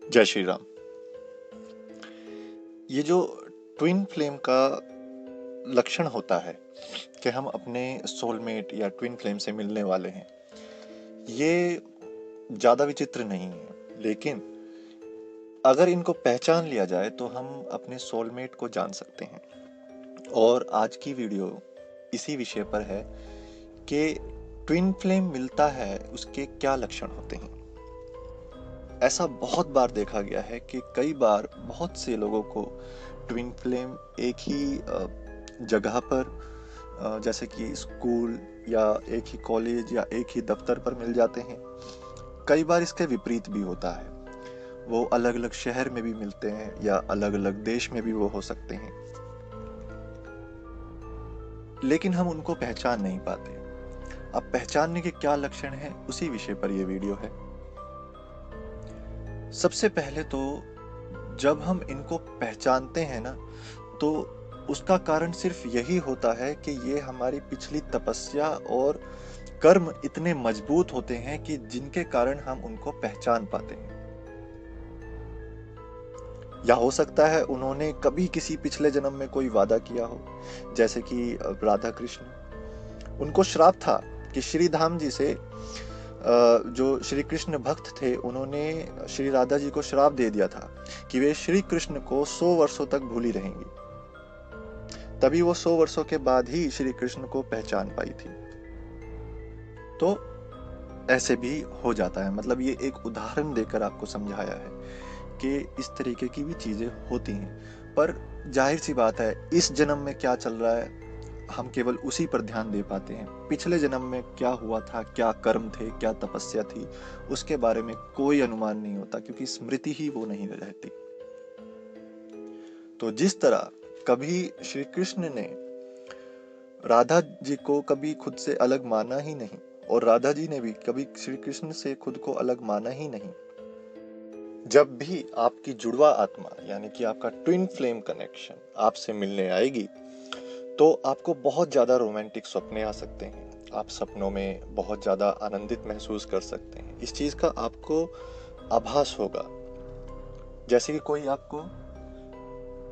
जय श्री राम। ये जो ट्विन फ्लेम का लक्षण होता है कि हम अपने सोलमेट या ट्विन फ्लेम से मिलने वाले हैं, ये ज़्यादा विचित्र नहीं है, लेकिन अगर इनको पहचान लिया जाए तो हम अपने सोलमेट को जान सकते हैं। और आज की वीडियो इसी विषय पर है कि ट्विन फ्लेम मिलता है उसके क्या लक्षण होते हैं। ऐसा बहुत बार देखा गया है कि कई बार बहुत से लोगों को ट्विन फ्लेम एक ही जगह पर, जैसे कि स्कूल या एक ही कॉलेज या एक ही दफ्तर पर मिल जाते हैं। कई बार इसके विपरीत भी होता है, वो अलग अलग शहर में भी मिलते हैं या अलग अलग देश में भी वो हो सकते हैं, लेकिन हम उनको पहचान नहीं पाते। अब पहचानने के क्या लक्षण हैं, उसी विषय पर यह वीडियो है। सबसे पहले तो जब हम इनको पहचानते हैं ना, तो उसका कारण सिर्फ यही होता है कि ये हमारी पिछली तपस्या और कर्म इतने मजबूत होते हैं कि जिनके कारण हम उनको पहचान पाते हैं। या हो सकता है उन्होंने कभी किसी पिछले जन्म में कोई वादा किया हो, जैसे कि राधा कृष्ण। उनको श्राप था कि श्री धाम जी से जो श्री कृष्ण भक्त थे, उन्होंने श्री राधा जी को श्राप दे दिया था कि वे श्री कृष्ण को 100 वर्षों तक भूली रहेंगी। तभी वो 100 वर्षों के बाद ही श्री कृष्ण को पहचान पाई थी। तो ऐसे भी हो जाता है, मतलब ये एक उदाहरण देकर आपको समझाया है कि इस तरीके की भी चीजें होती हैं। पर जाहिर सी बात है, इस जन्म में क्या चल रहा है हम केवल उसी पर ध्यान दे पाते हैं। पिछले जन्म में क्या हुआ था, क्या कर्म थे, क्या तपस्या थी, उसके बारे में कोई अनुमान नहीं होता, क्योंकि स्मृति ही वो नहीं रहती। तो जिस तरह कभी श्री कृष्ण ने राधा जी को कभी खुद से अलग माना ही नहीं, और राधा जी ने भी कभी श्री कृष्ण से खुद को अलग माना ही नहीं, जब भी आपकी जुड़वा आत्मा यानी कि आपका ट्विन फ्लेम कनेक्शन आपसे मिलने आएगी, तो आपको बहुत ज़्यादा रोमांटिक सपने आ सकते हैं। आप सपनों में बहुत ज़्यादा आनंदित महसूस कर सकते हैं। इस चीज़ का आपको आभास होगा, जैसे कि कोई आपको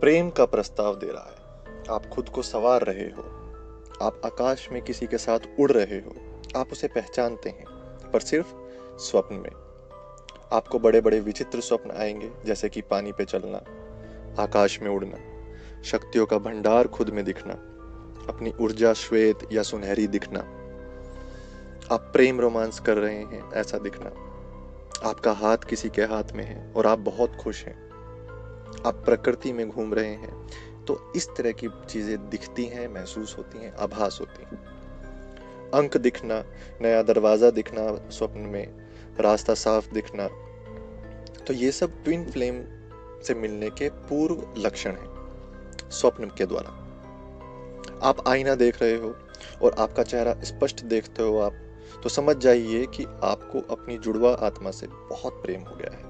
प्रेम का प्रस्ताव दे रहा है। आप खुद को संवार रहे हो, आप आकाश में किसी के साथ उड़ रहे हो, आप उसे पहचानते हैं, पर सिर्फ स्वप्न में। आपको बड़े बड़े विचित्र स्वप्न आएंगे, जैसे कि पानी पे चलना, आकाश में उड़ना, शक्तियों का भंडार खुद में दिखना, अपनी ऊर्जा श्वेत या सुनहरी दिखना, आप प्रेम रोमांस कर रहे हैं ऐसा दिखना, आपका हाथ किसी के हाथ में है और आप बहुत खुश हैं, आप प्रकृति में घूम रहे हैं। तो इस तरह की चीजें दिखती हैं, महसूस होती हैं, आभास होती हैं। अंक दिखना, नया दरवाजा दिखना स्वप्न में, रास्ता साफ दिखना, तो ये सब ट्विन फ्लेम से मिलने के पूर्व लक्षण हैं स्वप्न के द्वारा। आप आईना देख रहे हो और आपका चेहरा स्पष्ट देखते हो आप, तो समझ जाइए कि आपको अपनी जुड़वा आत्मा से बहुत प्रेम हो गया है,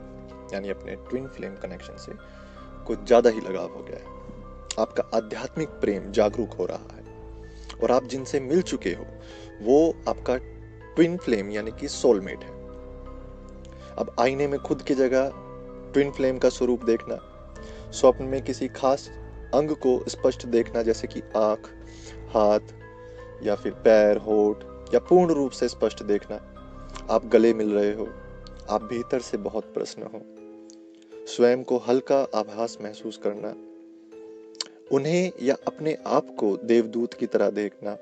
यानी अपने ट्विन फ्लेम कनेक्शन से कुछ ज़्यादा ही लगाव हो गया है। आपका आध्यात्मिक प्रेम जागरूक हो रहा है, और आप जिनसे मिल चुके हो वो आपका ट्विन फ्लेम यानी कि सोलमेट है। अब आईने में खुद की जगह ट्विन फ्लेम का स्वरूप देखना, स्वप्न में किसी खास अंग को स्पष्ट देखना, जैसे कि आँख, हाथ या फिर पैर, होठ, या पूर्ण रूप से स्पष्ट देखना, आप गले मिल रहे हो, आप भीतर से बहुत प्रसन्न हो, स्वयं को हल्का आभास महसूस करना, उन्हें या अपने आप को देवदूत की तरह देखना,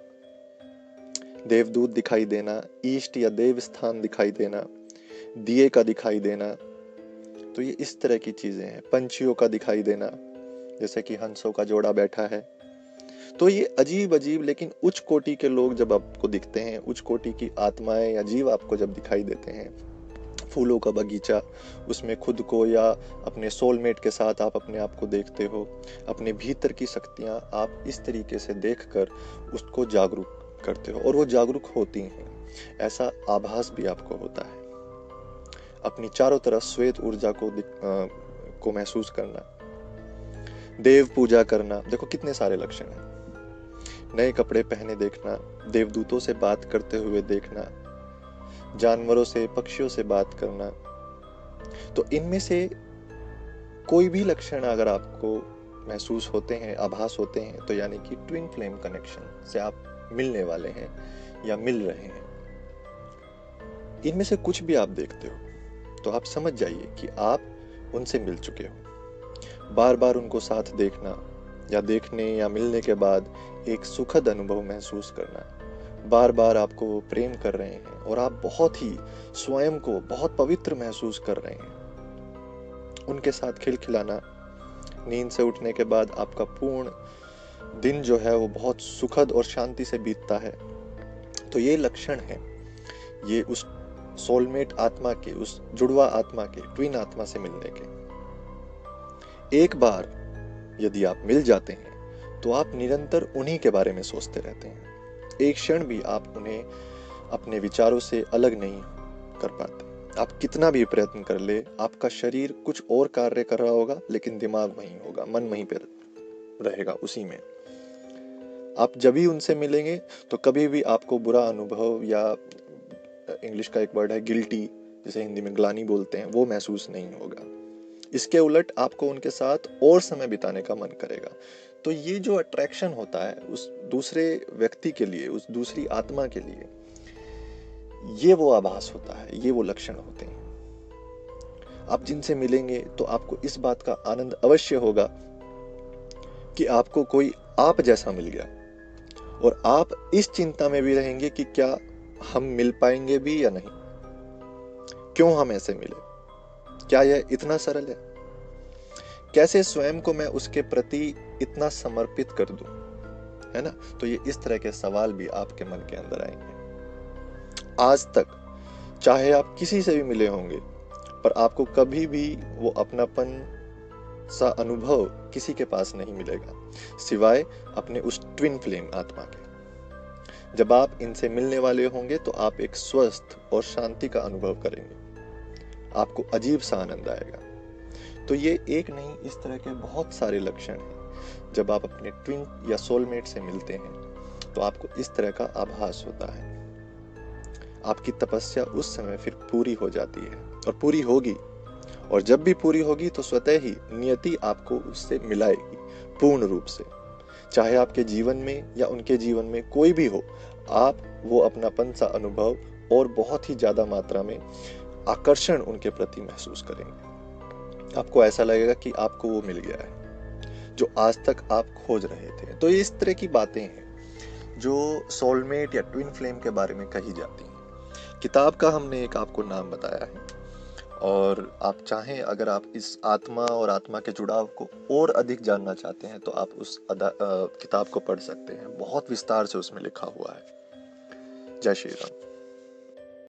देवदूत दिखाई देना, ईष्ट या देव स्थान दिखाई देना, दिए का दिखाई देना, तो ये इस तरह की चीजें हैं। पंछियों का दिखाई देना, जैसे कि हंसों का जोड़ा बैठा है। तो ये अजीब अजीब लेकिन उच्च कोटि के लोग जब आपको दिखते हैं, उच्च कोटि की आत्माएं या जीव आपको जब दिखाई देते हैं, फूलों का बगीचा, उसमें खुद को या अपने सोलमेट के साथ आप अपने आप को देखते हो, अपने भीतर की शक्तियां आप इस तरीके से देखकर उसको जागरूक करते हो, और वो जागरूक होती हैं, ऐसा आभास भी आपको होता है। अपनी चारों तरफ श्वेत ऊर्जा को महसूस करना, देव पूजा करना, देखो कितने सारे लक्षण हैं। नए कपड़े पहने देखना, देवदूतों से बात करते हुए देखना, जानवरों से, पक्षियों से बात करना, तो इनमें से कोई भी लक्षण अगर आपको महसूस होते हैं, आभास होते हैं, तो यानी कि ट्विन फ्लेम कनेक्शन से आप मिलने वाले हैं या मिल रहे हैं। इनमें से कुछ भी आप देखते हो तो आप समझ जाइए कि आप उनसे मिल चुके हो। बार बार उनको साथ देखना या देखने या मिलने के बाद एक सुखद अनुभव महसूस करना, बार बार आपको वो प्रेम कर रहे हैं और आप बहुत ही स्वयं को बहुत पवित्र महसूस कर रहे हैं। उनके साथ खिलखिलाना, नींद से उठने के बाद आपका पूर्ण दिन जो है वो बहुत सुखद और शांति से बीतता है। तो ये लक्षण है, ये उस सोलमेट आत्मा के, उस जुड़वा आत्मा के, ट्विन आत्मा से मिलने के। एक बार यदि आप मिल जाते हैं तो आप निरंतर उन्हीं के बारे में सोचते रहते हैं। एक क्षण भी आप उन्हें अपने विचारों से अलग नहीं कर पाते। आप कितना भी प्रयत्न कर ले, आपका शरीर कुछ और कार्य कर रहा होगा लेकिन दिमाग वहीं होगा, मन वहीं पर रहेगा, उसी में। आप जब भी उनसे मिलेंगे तो कभी भी आपको बुरा अनुभव या इंग्लिश का एक वर्ड है गिल्टी, जिसे हिंदी में ग्लानि बोलते हैं, वो महसूस नहीं होगा। इसके उलट आपको उनके साथ और समय बिताने का मन करेगा। तो ये जो अट्रैक्शन होता है उस दूसरे व्यक्ति के लिए, उस दूसरी आत्मा के लिए, ये वो आभास होता है, ये वो लक्षण होते हैं। आप जिनसे मिलेंगे तो आपको इस बात का आनंद अवश्य होगा कि आपको कोई आप जैसा मिल गया, और आप इस चिंता में भी रहेंगे कि क्या हम मिल पाएंगे भी या नहीं, क्यों हम ऐसे मिले, क्या यह इतना सरल है, कैसे स्वयं को मैं उसके प्रति इतना समर्पित कर दूं, है ना। तो ये इस तरह के सवाल भी आपके मन के अंदर आएंगे। आज तक चाहे आप किसी से भी मिले होंगे, पर आपको कभी भी वो अपनापन सा अनुभव किसी के पास नहीं मिलेगा सिवाय अपने उस ट्विन फ्लेम आत्मा के। जब आप इनसे मिलने वाले होंगे तो आप एक स्वस्थ और शांति का अनुभव करेंगे, आपको अजीब सा आनंद आएगा। तो ये एक नहीं, इस तरह के बहुत सारे लक्षण हैं। जब आप अपने ट्विन या सोलमेट से मिलते हैं तो आपको इस तरह का आभास होता है। आपकी तपस्या उस समय फिर पूरी हो जाती है और पूरी होगी, और जब भी पूरी होगी तो स्वतः ही नियति आपको उससे मिलाएगी पूर्ण रूप से। चाहे आपके जीवन में या उनके जीवन में कोई भी हो, आप वो अपनापन सा अनुभव और बहुत ही ज्यादा मात्रा में आकर्षण उनके प्रति महसूस करेंगे। आपको ऐसा लगेगा कि आपको वो मिल गया है जो आज तक आप खोज रहे थे। तो इस तरह की बातें हैं जो सोलमेट या ट्विन फ्लेम के बारे में कही जाती हैं। किताब का हमने एक आपको नाम बताया है, और आप चाहें, अगर आप इस आत्मा और आत्मा के जुड़ाव को और अधिक जानना चाहते हैं तो आप उस किताब को पढ़ सकते हैं। बहुत विस्तार से उसमें लिखा हुआ है। जय श्री राम।